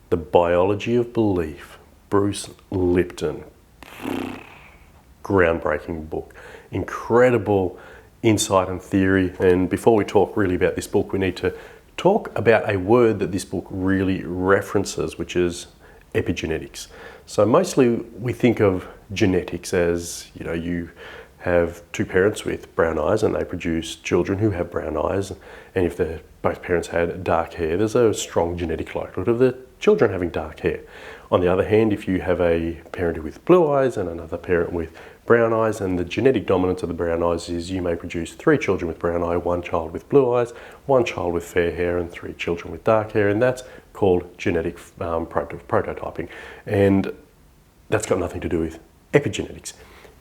The Biology of Belief, Bruce Lipton. Groundbreaking book. Incredible insight and theory. And before we talk really about this book, we need to talk about a word that this book really references, which is epigenetics. So mostly we think of genetics as, you have two parents with brown eyes and they produce children who have brown eyes. And if both parents had dark hair, there's a strong genetic likelihood of the children having dark hair. On the other hand, if you have a parent with blue eyes and another parent with brown eyes, and the genetic dominance of the brown eyes is you may produce 3 children with brown eye, 1 child with blue eyes, 1 child with fair hair, and 3 children with dark hair, and that's called genetic prototyping. And that's got nothing to do with epigenetics.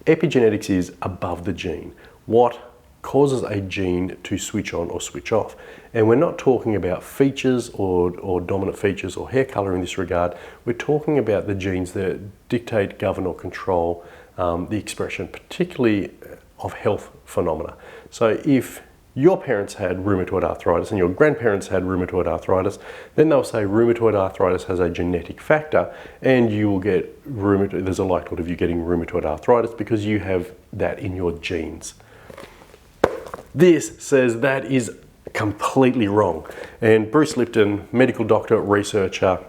Epigenetics is above the gene. What causes a gene to switch on or switch off? And we're not talking about features or dominant features or hair color in this regard. We're talking about the genes that dictate, govern, or control the expression, particularly of health phenomena. So if your parents had rheumatoid arthritis and your grandparents had rheumatoid arthritis, then they'll say rheumatoid arthritis has a genetic factor and you will get there's a likelihood of you getting rheumatoid arthritis because you have that in your genes. This says that is completely wrong. And Bruce Lipton, medical doctor, researcher,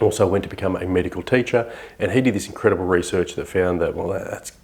also went to become a medical teacher, and he did this incredible research that found that, well,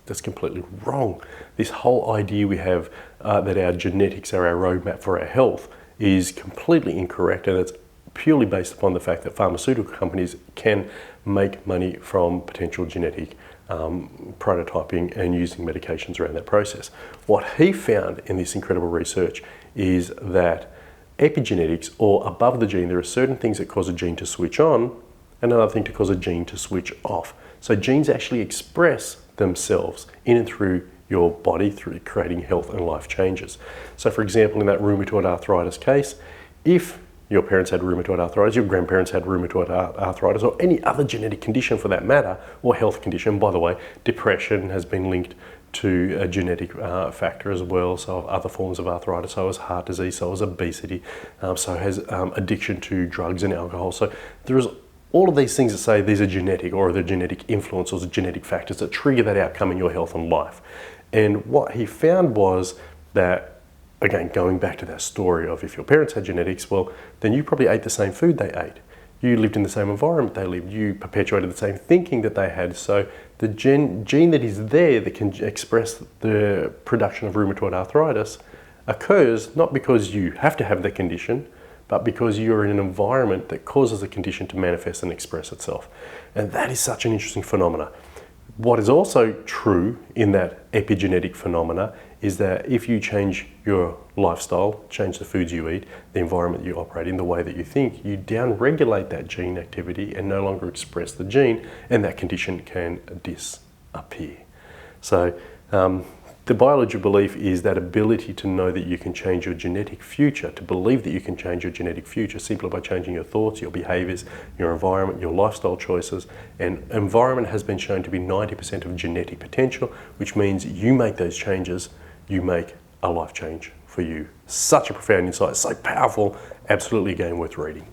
that's completely wrong. This whole idea we have that our genetics are our roadmap for our health is completely incorrect, and it's purely based upon the fact that pharmaceutical companies can make money from potential genetic prototyping and using medications around that process. What he found in this incredible research is that epigenetics, or above the gene, there are certain things that cause a gene to switch on and another thing to cause a gene to switch off. So genes actually express themselves in and through your body through creating health and life changes. So for example, in that rheumatoid arthritis case, if your parents had rheumatoid arthritis, your grandparents had rheumatoid arthritis, or any other genetic condition for that matter, or health condition. By the way, depression has been linked to a genetic factor as well, so other forms of arthritis, so has heart disease, so has obesity, so has addiction to drugs and alcohol. So there is all of these things that say these are genetic, or the genetic influences or genetic factors that trigger that outcome in your health and life. And what he found was that, again, going back to that story of if your parents had genetics, well, then you probably ate the same food they ate. You lived in the same environment they lived. You perpetuated the same thinking that they had. So the gene that is there that can express the production of rheumatoid arthritis occurs not because you have to have the condition, but because you're in an environment that causes the condition to manifest and express itself. And that is such an interesting phenomena. What is also true in that epigenetic phenomena is that if you change your lifestyle, change the foods you eat, the environment you operate in, the way that you think, you down-regulate that gene activity and no longer express the gene, and that condition can disappear. So the biology of belief is that ability to know that you can change your genetic future, to believe that you can change your genetic future simply by changing your thoughts, your behaviors, your environment, your lifestyle choices. And environment has been shown to be 90% of genetic potential, which means you make those changes, you make a life change for you. Such a profound insight, so powerful, absolutely a game worth reading.